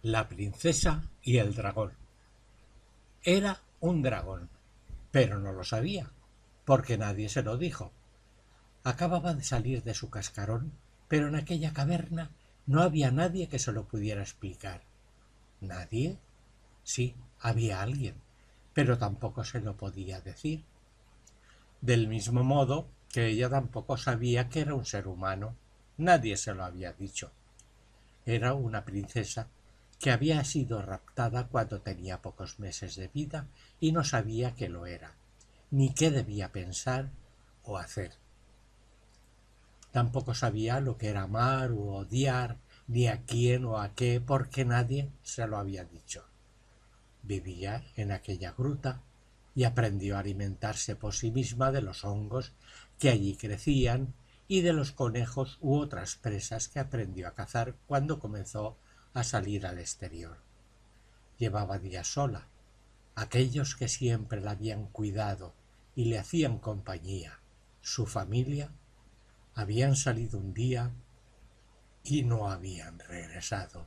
La princesa y el dragón. Era un dragón, pero no lo sabía, porque nadie se lo dijo. Acababa de salir de su cascarón, pero en aquella caverna no había nadie que se lo pudiera explicar. ¿Nadie? Sí, había alguien, pero tampoco se lo podía decir. Del mismo modo que ella tampoco sabía que era un ser humano. Nadie se lo había dicho. Era una princesa que había sido raptada cuando tenía pocos meses de vida y no sabía que lo era, ni qué debía pensar o hacer. Tampoco sabía lo que era amar u odiar, ni a quién o a qué, porque nadie se lo había dicho. Vivía en aquella gruta y aprendió a alimentarse por sí misma de los hongos que allí crecían y de los conejos u otras presas que aprendió a cazar cuando comenzó a salir al exterior. Llevaba días sola. Aquellos que siempre la habían cuidado y le hacían compañía, su familia, habían salido un día y no habían regresado.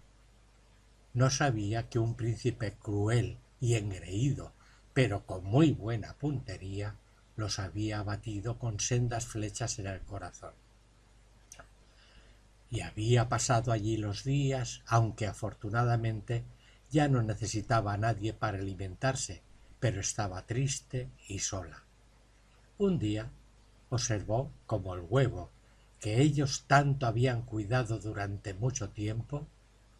No sabía que un príncipe cruel y engreído, pero con muy buena puntería, los había abatido con sendas flechas en el corazón. Y había pasado allí los días, aunque afortunadamente ya no necesitaba a nadie para alimentarse, pero estaba triste y sola. Un día observó como el huevo, que ellos tanto habían cuidado durante mucho tiempo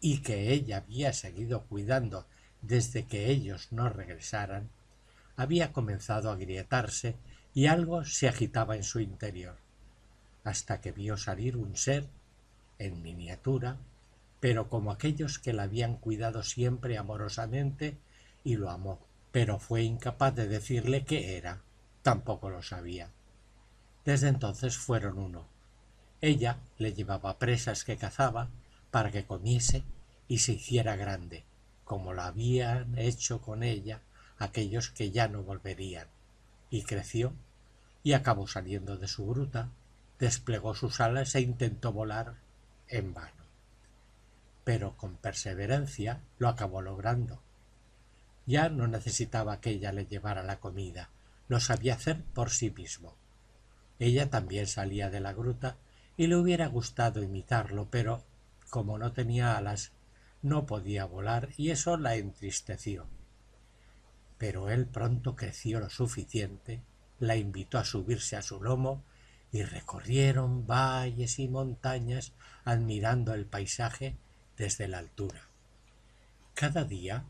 y que ella había seguido cuidando desde que ellos no regresaran, había comenzado a agrietarse y algo se agitaba en su interior, hasta que vio salir un ser en miniatura, pero como aquellos que la habían cuidado siempre amorosamente, y lo amó, pero fue incapaz de decirle qué era, tampoco lo sabía. Desde entonces fueron uno. Ella le llevaba presas que cazaba para que comiese y se hiciera grande, como lo habían hecho con ella aquellos que ya no volverían, y creció y acabó saliendo de su gruta, desplegó sus alas e intentó volar en vano. Pero con perseverancia lo acabó logrando. Ya no necesitaba que ella le llevara la comida, lo sabía hacer por sí mismo. Ella también salía de la gruta y le hubiera gustado imitarlo, pero como no tenía alas, no podía volar y eso la entristeció. Pero él pronto creció lo suficiente, la invitó a subirse a su lomo y recorrieron valles y montañas admirando el paisaje desde la altura. Cada día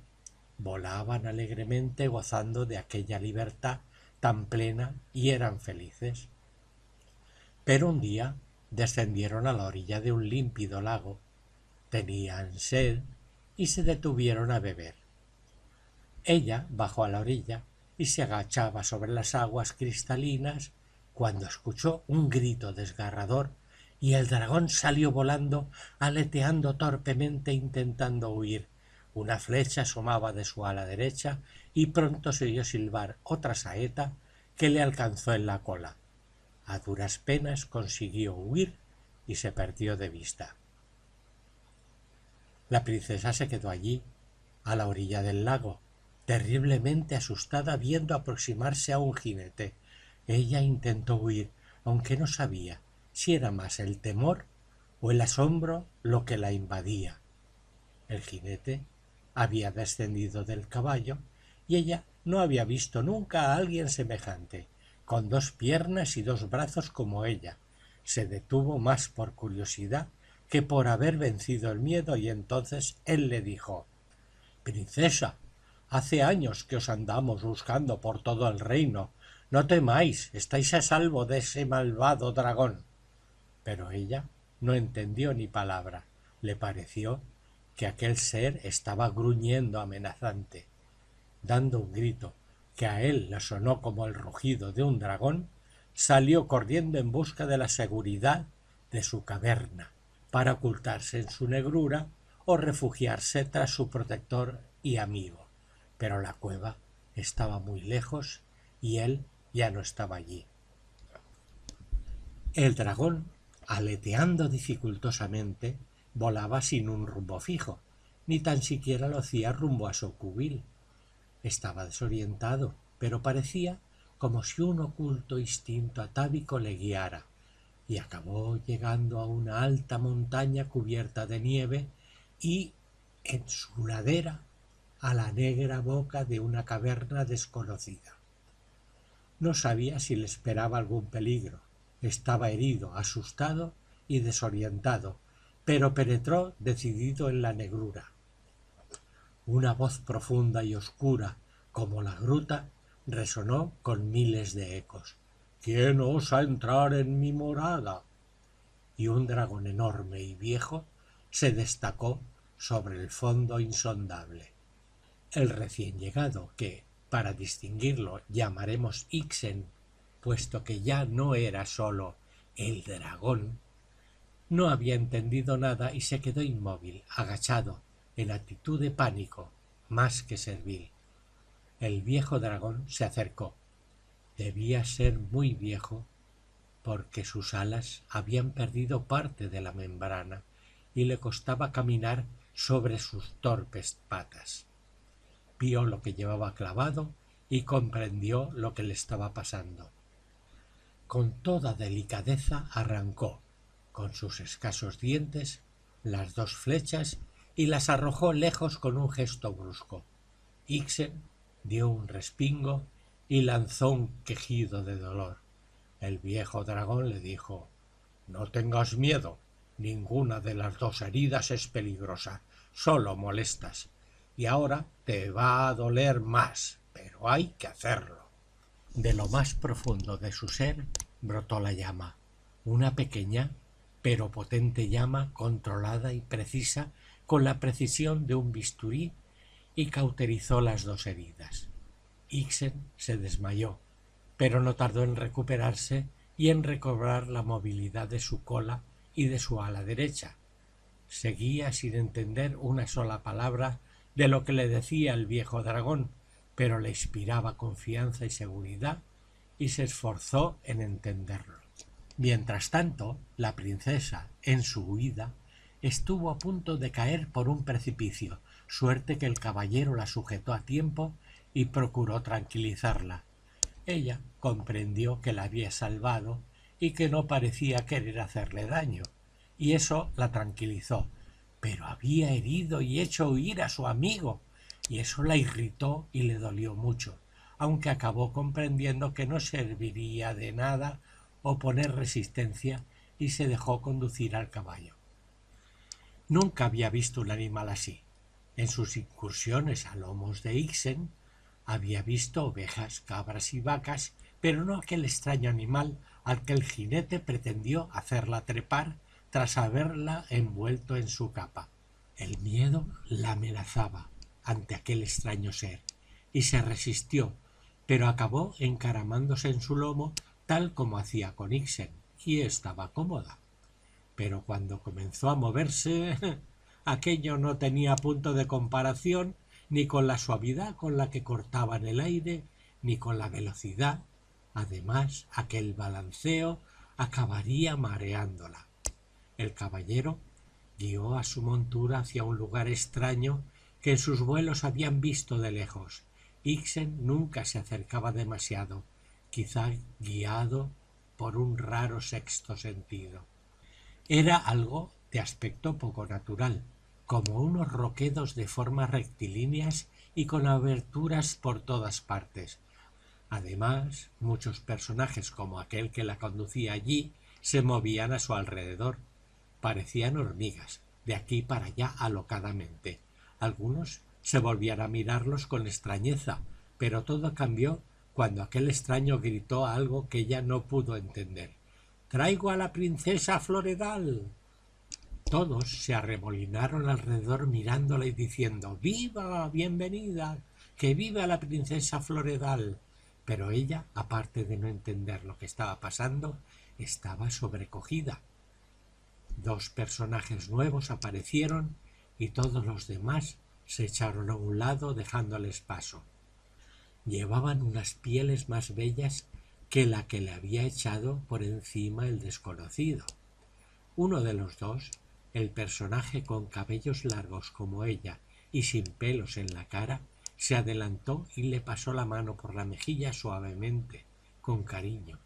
volaban alegremente gozando de aquella libertad tan plena y eran felices. Pero un día descendieron a la orilla de un límpido lago, tenían sed y se detuvieron a beber. Ella bajó a la orilla y se agachaba sobre las aguas cristalinas cuando escuchó un grito desgarrador y el dragón salió volando, aleteando torpemente intentando huir. Una flecha asomaba de su ala derecha y pronto se oyó silbar otra saeta que le alcanzó en la cola. A duras penas consiguió huir y se perdió de vista. La princesa se quedó allí, a la orilla del lago, terriblemente asustada viendo aproximarse a un jinete. Ella intentó huir, aunque no sabía si era más el temor o el asombro lo que la invadía. El jinete había descendido del caballo y ella no había visto nunca a alguien semejante, con 2 piernas y 2 brazos como ella. Se detuvo más por curiosidad que por haber vencido el miedo y entonces él le dijo: «Princesa, hace años que os andamos buscando por todo el reino. No temáis, estáis a salvo de ese malvado dragón». Pero ella no entendió ni palabra. Le pareció que aquel ser estaba gruñendo amenazante. Dando un grito que a él le sonó como el rugido de un dragón, salió corriendo en busca de la seguridad de su caverna, para ocultarse en su negrura o refugiarse tras su protector y amigo. Pero la cueva estaba muy lejos y él ya no estaba allí. El dragón, aleteando dificultosamente, volaba sin un rumbo fijo, ni tan siquiera lo hacía rumbo a su cubil. Estaba desorientado, pero parecía como si un oculto instinto atávico le guiara, y acabó llegando a una alta montaña cubierta de nieve y, en su ladera, a la negra boca de una caverna desconocida. No sabía si le esperaba algún peligro. Estaba herido, asustado y desorientado, pero penetró decidido en la negrura. Una voz profunda y oscura, como la gruta, resonó con miles de ecos. «¿Quién osa entrar en mi morada?». Y un dragón enorme y viejo se destacó sobre el fondo insondable. El recién llegado, que, para distinguirlo, llamaremos Ixen, puesto que ya no era sólo el dragón, no había entendido nada y se quedó inmóvil, agachado, en actitud de pánico, más que servil. El viejo dragón se acercó. Debía ser muy viejo, porque sus alas habían perdido parte de la membrana y le costaba caminar sobre sus torpes patas. Vio lo que llevaba clavado y comprendió lo que le estaba pasando. Con toda delicadeza arrancó, con sus escasos dientes, las 2 flechas y las arrojó lejos con un gesto brusco. Ixen dio un respingo y lanzó un quejido de dolor. El viejo dragón le dijo: «No tengas miedo, ninguna de las 2 heridas es peligrosa, solo molestas, y ahora te va a doler más, pero hay que hacerlo». De lo más profundo de su ser brotó la llama, una pequeña pero potente llama controlada y precisa con la precisión de un bisturí, y cauterizó las 2 heridas. Ixen se desmayó, pero no tardó en recuperarse y en recobrar la movilidad de su cola y de su ala derecha. Seguía sin entender una sola palabra de lo que le decía el viejo dragón, pero le inspiraba confianza y seguridad y se esforzó en entenderlo. Mientras tanto, la princesa, en su huida, estuvo a punto de caer por un precipicio, suerte que el caballero la sujetó a tiempo y procuró tranquilizarla. Ella comprendió que la había salvado y que no parecía querer hacerle daño, y eso la tranquilizó, pero había herido y hecho huir a su amigo, y eso la irritó y le dolió mucho, aunque acabó comprendiendo que no serviría de nada oponer resistencia y se dejó conducir al caballo. Nunca había visto un animal así. En sus incursiones a lomos de Ixen había visto ovejas, cabras y vacas, pero no aquel extraño animal al que el jinete pretendió hacerla trepar tras haberla envuelto en su capa. El miedo la amenazaba ante aquel extraño ser, y se resistió, pero acabó encaramándose en su lomo tal como hacía con Ixen, y estaba cómoda. Pero cuando comenzó a moverse, aquello no tenía punto de comparación ni con la suavidad con la que cortaban el aire, ni con la velocidad. Además, aquel balanceo acabaría mareándola. El caballero guió a su montura hacia un lugar extraño que en sus vuelos habían visto de lejos. Ixen nunca se acercaba demasiado, quizá guiado por un raro sexto sentido. Era algo de aspecto poco natural, como unos roquedos de formas rectilíneas y con aberturas por todas partes. Además, muchos personajes como aquel que la conducía allí se movían a su alrededor. Parecían hormigas, de aquí para allá alocadamente. Algunos se volvían a mirarlos con extrañeza, pero todo cambió cuando aquel extraño gritó algo que ella no pudo entender. «¡Traigo a la princesa Floredal!». Todos se arremolinaron alrededor mirándola y diciendo «¡Viva! ¡Bienvenida! ¡Que viva la princesa Floredal!». Pero ella, aparte de no entender lo que estaba pasando, estaba sobrecogida. 2 personajes nuevos aparecieron y todos los demás se echaron a un lado dejándoles paso. Llevaban unas pieles más bellas que la que le había echado por encima el desconocido. Uno de los dos, el personaje con cabellos largos como ella y sin pelos en la cara, se adelantó y le pasó la mano por la mejilla suavemente, con cariño,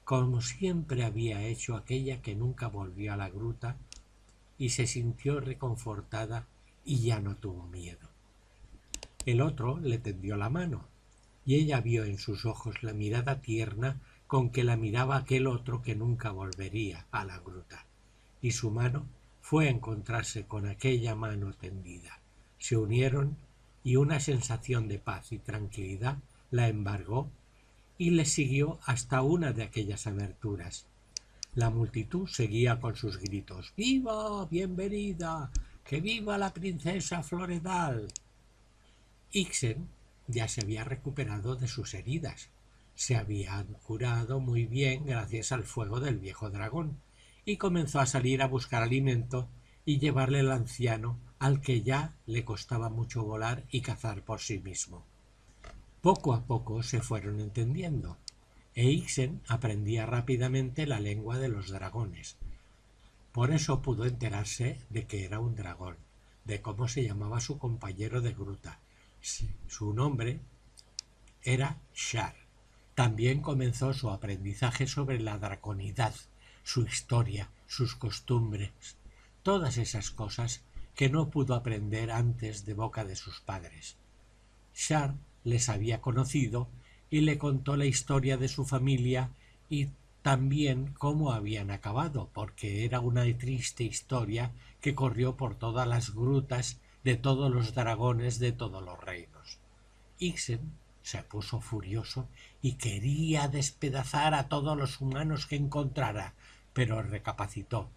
como siempre había hecho aquella que nunca volvió a la gruta, y se sintió reconfortada y ya no tuvo miedo. El otro le tendió la mano, y ella vio en sus ojos la mirada tierna con que la miraba aquel otro que nunca volvería a la gruta, y su mano fue a encontrarse con aquella mano tendida. Se unieron y una sensación de paz y tranquilidad la embargó y le siguió hasta una de aquellas aberturas. La multitud seguía con sus gritos: «¡Viva! ¡Bienvenida! ¡Que viva la princesa Floredal!». Ixen ya se había recuperado de sus heridas. Se habían curado muy bien gracias al fuego del viejo dragón, y comenzó a salir a buscar alimento y llevarle al anciano, al que ya le costaba mucho volar y cazar por sí mismo. Poco a poco se fueron entendiendo, e Ixen aprendía rápidamente la lengua de los dragones. Por eso pudo enterarse de que era un dragón, de cómo se llamaba su compañero de gruta. Su nombre era Shar. También comenzó su aprendizaje sobre la draconidad, su historia, sus costumbres, todas esas cosas que no pudo aprender antes de boca de sus padres. Shar les había conocido y le contó la historia de su familia y también cómo habían acabado, porque era una triste historia que corrió por todas las grutas de todos los dragones de todos los reinos. Ixen se puso furioso y quería despedazar a todos los humanos que encontrara, pero recapacitó.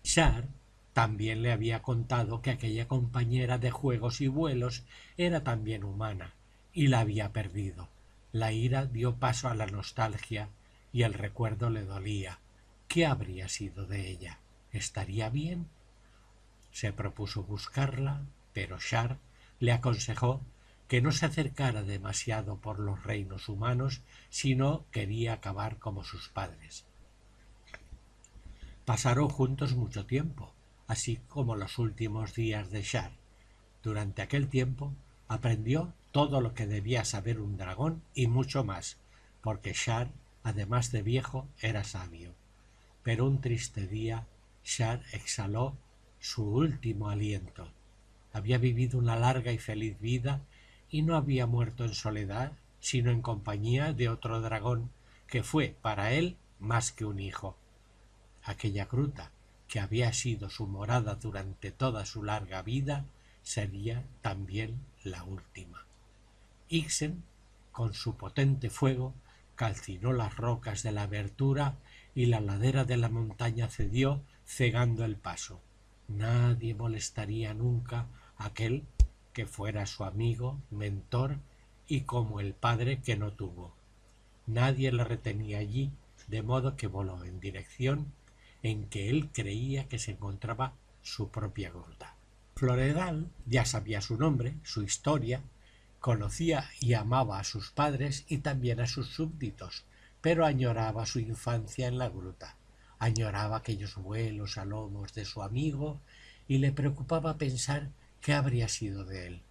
Shar también le había contado que aquella compañera de juegos y vuelos era también humana, y la había perdido. La ira dio paso a la nostalgia, y el recuerdo le dolía. ¿Qué habría sido de ella? ¿Estaría bien? Se propuso buscarla, pero Shar le aconsejó que no se acercara demasiado por los reinos humanos si no quería acabar como sus padres. Pasaron juntos mucho tiempo, así como los últimos días de Shar. Durante aquel tiempo aprendió todo lo que debía saber un dragón y mucho más, porque Shar, además de viejo, era sabio. Pero un triste día Shar exhaló su último aliento. Había vivido una larga y feliz vida y no había muerto en soledad, sino en compañía de otro dragón que fue para él más que un hijo. Aquella gruta, que había sido su morada durante toda su larga vida, sería también la última. Ixen, con su potente fuego, calcinó las rocas de la abertura y la ladera de la montaña cedió, cegando el paso. Nadie molestaría nunca a aquel que fuera su amigo, mentor y como el padre que no tuvo. Nadie le retenía allí, de modo que voló en dirección en que él creía que se encontraba su propia gruta. Floredal ya sabía su nombre, su historia, conocía y amaba a sus padres y también a sus súbditos, pero añoraba su infancia en la gruta, añoraba aquellos vuelos a lomos de su amigo y le preocupaba pensar qué habría sido de él.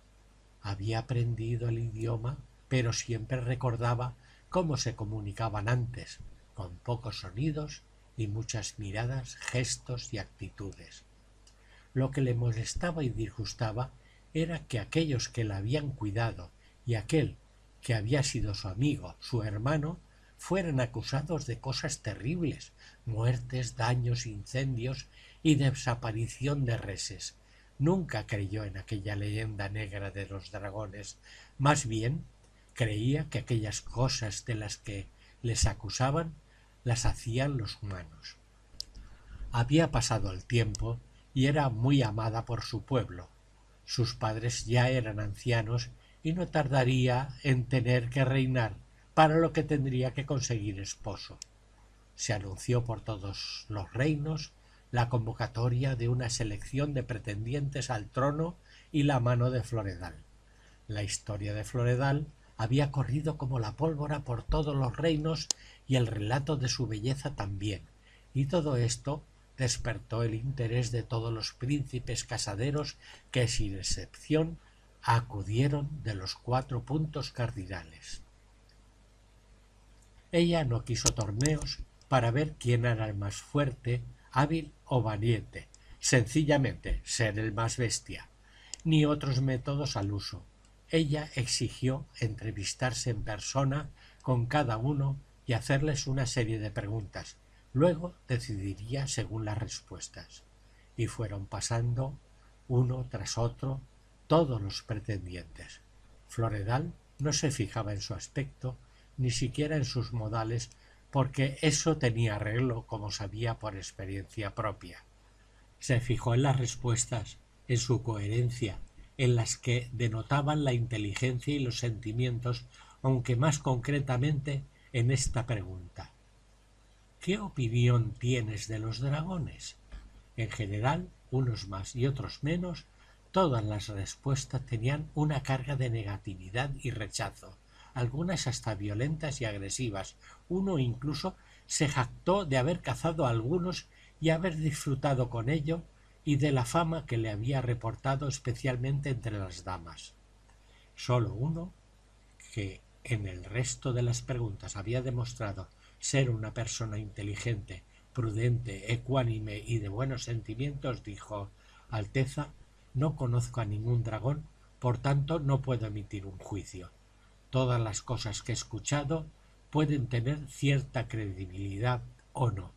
Había aprendido el idioma, pero siempre recordaba cómo se comunicaban antes, con pocos sonidos y muchas miradas, gestos y actitudes. Lo que le molestaba y disgustaba era que aquellos que la habían cuidado y aquel que había sido su amigo, su hermano, fueran acusados de cosas terribles, muertes, daños, incendios y desaparición de reses. Nunca creyó en aquella leyenda negra de los dragones, más bien creía que aquellas cosas de las que les acusaban las hacían los humanos. Había pasado el tiempo y era muy amada por su pueblo. Sus padres ya eran ancianos y no tardaría en tener que reinar, para lo que tendría que conseguir esposo. Se anunció por todos los reinos la convocatoria de una selección de pretendientes al trono y la mano de Floredal. La historia de Floredal había corrido como la pólvora por todos los reinos y el relato de su belleza también, y todo esto despertó el interés de todos los príncipes casaderos que sin excepción acudieron de los 4 puntos cardinales. Ella no quiso torneos para ver quién era el más fuerte, hábil o valiente, sencillamente ser el más bestia, ni otros métodos al uso. Ella exigió entrevistarse en persona con cada uno y hacerles una serie de preguntas. Luego decidiría según las respuestas. Y fueron pasando, uno tras otro, todos los pretendientes. Floredal no se fijaba en su aspecto, ni siquiera en sus modales, porque eso tenía arreglo, como sabía por experiencia propia. Se fijó en las respuestas, en su coherencia, en las que denotaban la inteligencia y los sentimientos, aunque más concretamente en esta pregunta: ¿qué opinión tienes de los dragones? En general, unos más y otros menos, todas las respuestas tenían una carga de negatividad y rechazo, algunas hasta violentas y agresivas. Uno incluso se jactó de haber cazado a algunos y haber disfrutado con ello y de la fama que le había reportado especialmente entre las damas. Solo uno, que en el resto de las preguntas había demostrado ser una persona inteligente, prudente, ecuánime y de buenos sentimientos, dijo: Alteza, no conozco a ningún dragón, por tanto no puedo emitir un juicio. Todas las cosas que he escuchado pueden tener cierta credibilidad o no.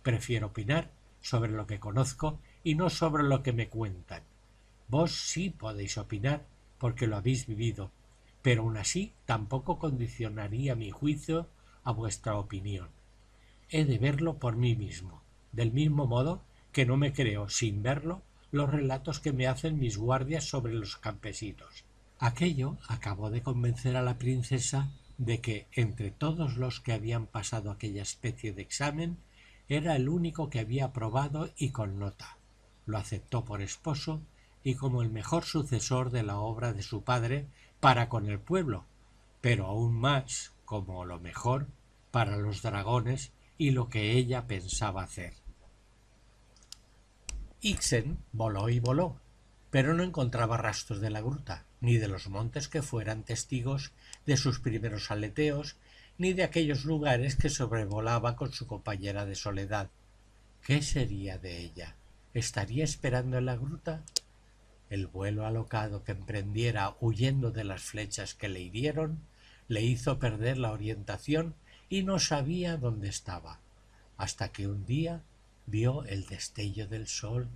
Prefiero opinar sobre lo que conozco y no sobre lo que me cuentan. Vos sí podéis opinar porque lo habéis vivido, pero aun así tampoco condicionaría mi juicio a vuestra opinión. He de verlo por mí mismo, del mismo modo que no me creo, sin verlo, los relatos que me hacen mis guardias sobre los campesinos. Aquello acabó de convencer a la princesa de que, entre todos los que habían pasado aquella especie de examen, era el único que había aprobado y con nota. Lo aceptó por esposo y como el mejor sucesor de la obra de su padre para con el pueblo, pero aún más como lo mejor para los dragones y lo que ella pensaba hacer. Ixen voló y voló, pero no encontraba rastros de la gruta, ni de los montes que fueran testigos de sus primeros aleteos, ni de aquellos lugares que sobrevolaba con su compañera de soledad. ¿Qué sería de ella? ¿Estaría esperando en la gruta? El vuelo alocado que emprendiera huyendo de las flechas que le hirieron le hizo perder la orientación y no sabía dónde estaba, hasta que un día vio el destello del sol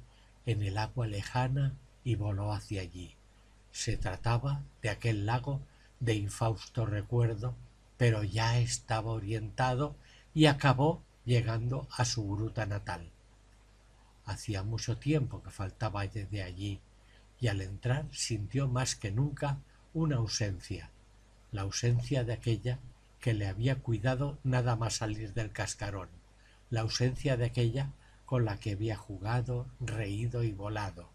en el agua lejana y voló hacia allí. Se trataba de aquel lago de infausto recuerdo, pero ya estaba orientado y acabó llegando a su gruta natal. Hacía mucho tiempo que faltaba desde allí, y al entrar sintió más que nunca una ausencia, la ausencia de aquella que le había cuidado nada más salir del cascarón, la ausencia de aquella con la que había jugado, reído y volado.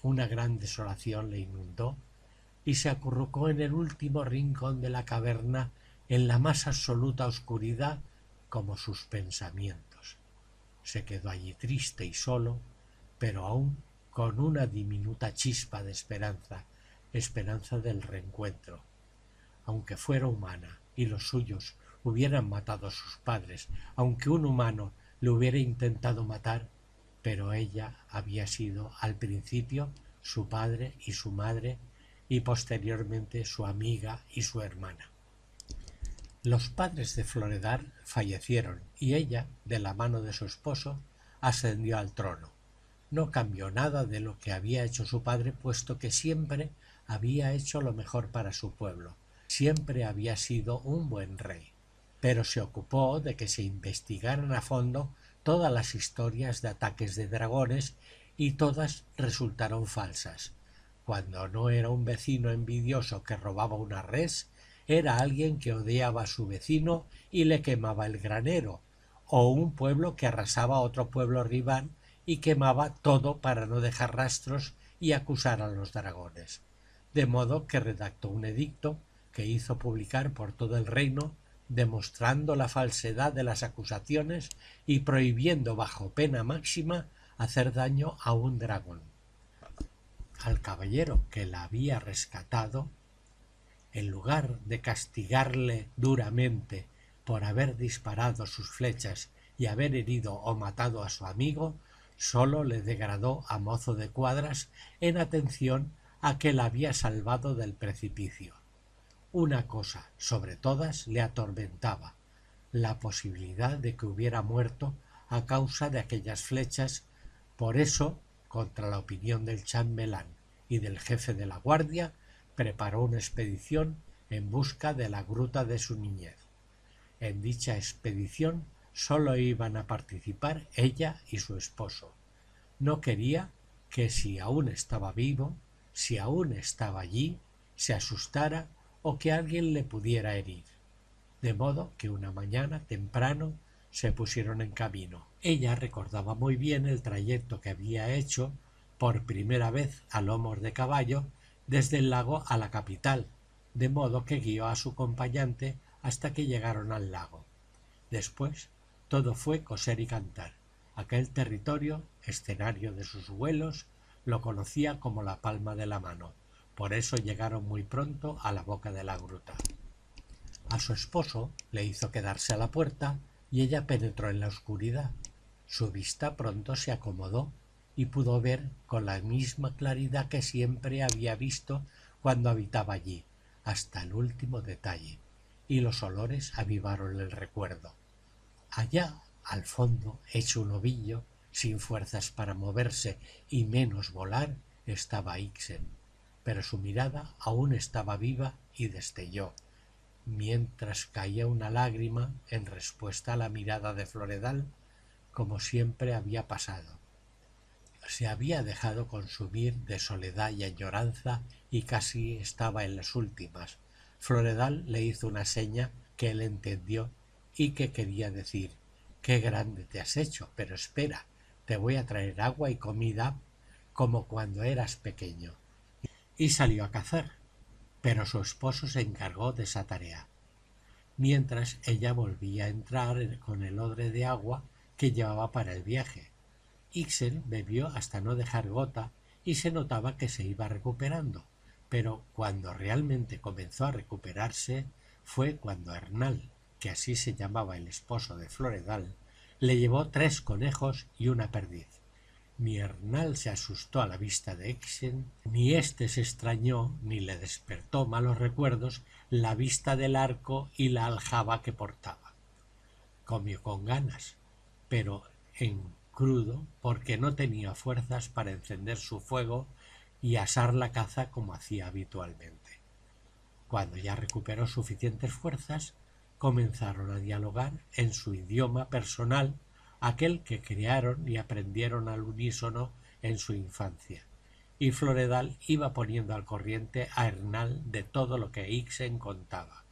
Una gran desolación le inundó y se acurrucó en el último rincón de la caverna, en la más absoluta oscuridad, como sus pensamientos. Se quedó allí triste y solo, pero aún con una diminuta chispa de esperanza, esperanza del reencuentro. Aunque fuera humana y los suyos hubieran matado a sus padres, aunque un humano le hubiera intentado matar, pero ella había sido al principio su padre y su madre y posteriormente su amiga y su hermana. Los padres de Floredal fallecieron y ella, de la mano de su esposo, ascendió al trono. No cambió nada de lo que había hecho su padre, puesto que siempre había hecho lo mejor para su pueblo, siempre había sido un buen rey, pero se ocupó de que se investigaran a fondo todas las historias de ataques de dragones y todas resultaron falsas. Cuando no era un vecino envidioso que robaba una res, era alguien que odiaba a su vecino y le quemaba el granero, o un pueblo que arrasaba a otro pueblo rival y quemaba todo para no dejar rastros y acusar a los dragones. De modo que redactó un edicto que hizo publicar por todo el reino, demostrando la falsedad de las acusaciones y prohibiendo bajo pena máxima hacer daño a un dragón. Al caballero que la había rescatado, en lugar de castigarle duramente por haber disparado sus flechas y haber herido o matado a su amigo, sólo le degradó a mozo de cuadras en atención a que la había salvado del precipicio. Una cosa, sobre todas, le atormentaba: la posibilidad de que hubiera muerto a causa de aquellas flechas. Por eso, contra la opinión del chambelán y del jefe de la guardia, preparó una expedición en busca de la gruta de su niñez. En dicha expedición sólo iban a participar ella y su esposo. No quería que, si aún estaba vivo, si aún estaba allí, se asustara o que alguien le pudiera herir. De modo que una mañana temprano se pusieron en camino. Ella recordaba muy bien el trayecto que había hecho por primera vez a lomos de caballo desde el lago a la capital, de modo que guió a su acompañante hasta que llegaron al lago. Después todo fue coser y cantar. Aquel territorio, escenario de sus vuelos, lo conocía como la palma de la mano. Por eso llegaron muy pronto a la boca de la gruta. A su esposo le hizo quedarse a la puerta y ella penetró en la oscuridad. Su vista pronto se acomodó y pudo ver con la misma claridad que siempre había visto cuando habitaba allí, hasta el último detalle, y los olores avivaron el recuerdo. Allá, al fondo, hecho un ovillo, sin fuerzas para moverse y menos volar, estaba Ixen, pero su mirada aún estaba viva y destelló, mientras caía una lágrima en respuesta a la mirada de Floredal, como siempre había pasado. Se había dejado consumir de soledad y añoranza y casi estaba en las últimas. Floredal le hizo una seña que él entendió y que quería decir: «Qué grande te has hecho, pero espera, te voy a traer agua y comida como cuando eras pequeño». Y salió a cazar, pero su esposo se encargó de esa tarea. Mientras ella volvía a entrar con el odre de agua que llevaba para el viaje. Ixen bebió hasta no dejar gota y se notaba que se iba recuperando, pero cuando realmente comenzó a recuperarse fue cuando Hernal, que así se llamaba el esposo de Floredal, le llevó 3 conejos y una perdiz. Ni Hernal se asustó a la vista de Ixen, ni éste se extrañó ni le despertó malos recuerdos la vista del arco y la aljaba que portaba. Comió con ganas, pero en crudo, porque no tenía fuerzas para encender su fuego y asar la caza como hacía habitualmente. Cuando ya recuperó suficientes fuerzas, comenzaron a dialogar en su idioma personal, aquel que crearon y aprendieron al unísono en su infancia, y Floredal iba poniendo al corriente a Hernal de todo lo que Ixen contaba.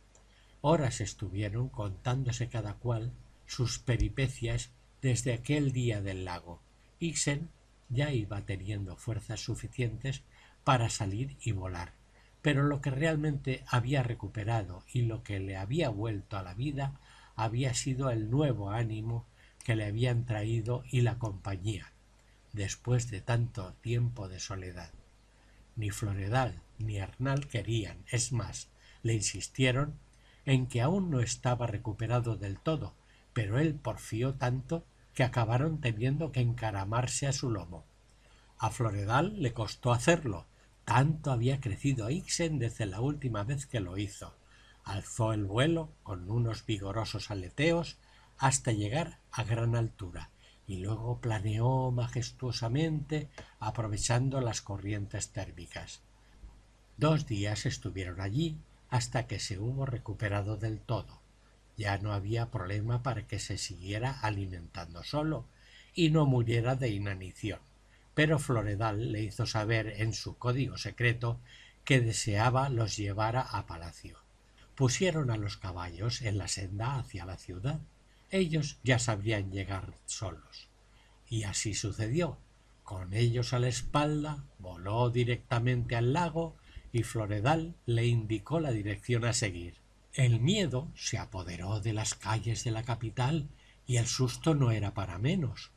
Horas estuvieron contándose cada cual sus peripecias desde aquel día del lago. Ixen ya iba teniendo fuerzas suficientes para salir y volar, pero lo que realmente había recuperado y lo que le había vuelto a la vida había sido el nuevo ánimo que le habían traído y la compañía, después de tanto tiempo de soledad. Ni Floredal ni Hernal querían, es más, le insistieron en que aún no estaba recuperado del todo, pero él porfió tanto que acabaron teniendo que encaramarse a su lomo. A Floredal le costó hacerlo, tanto había crecido Ixen desde la última vez que lo hizo. Alzó el vuelo con unos vigorosos aleteos hasta llegar a gran altura y luego planeó majestuosamente aprovechando las corrientes térmicas. 2 días estuvieron allí hasta que se hubo recuperado del todo. Ya no había problema para que se siguiera alimentando solo y no muriera de inanición, pero Floredal le hizo saber en su código secreto que deseaba los llevara a palacio. Pusieron a los caballos en la senda hacia la ciudad. Ellos ya sabrían llegar solos. Y así sucedió. Con ellos a la espalda, voló directamente al lago y Floredal le indicó la dirección a seguir. El miedo se apoderó de las calles de la capital y el susto no era para menos.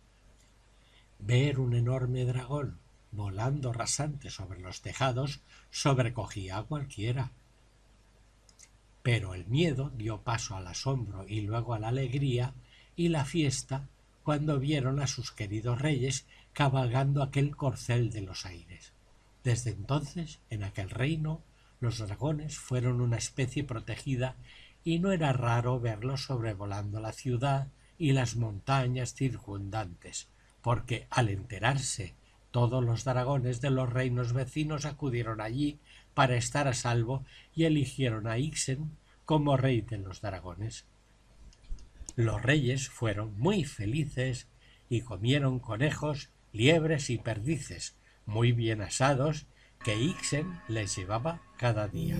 Ver un enorme dragón volando rasante sobre los tejados sobrecogía a cualquiera. Pero el miedo dio paso al asombro y luego a la alegría y la fiesta cuando vieron a sus queridos reyes cabalgando aquel corcel de los aires. Desde entonces, en aquel reino, los dragones fueron una especie protegida y no era raro verlos sobrevolando la ciudad y las montañas circundantes, porque al enterarse todos los dragones de los reinos vecinos acudieron allí para estar a salvo y eligieron a Ixen como rey de los dragones. Los reyes fueron muy felices y comieron conejos, liebres y perdices, muy bien asados, que Ixen les llevaba cada día.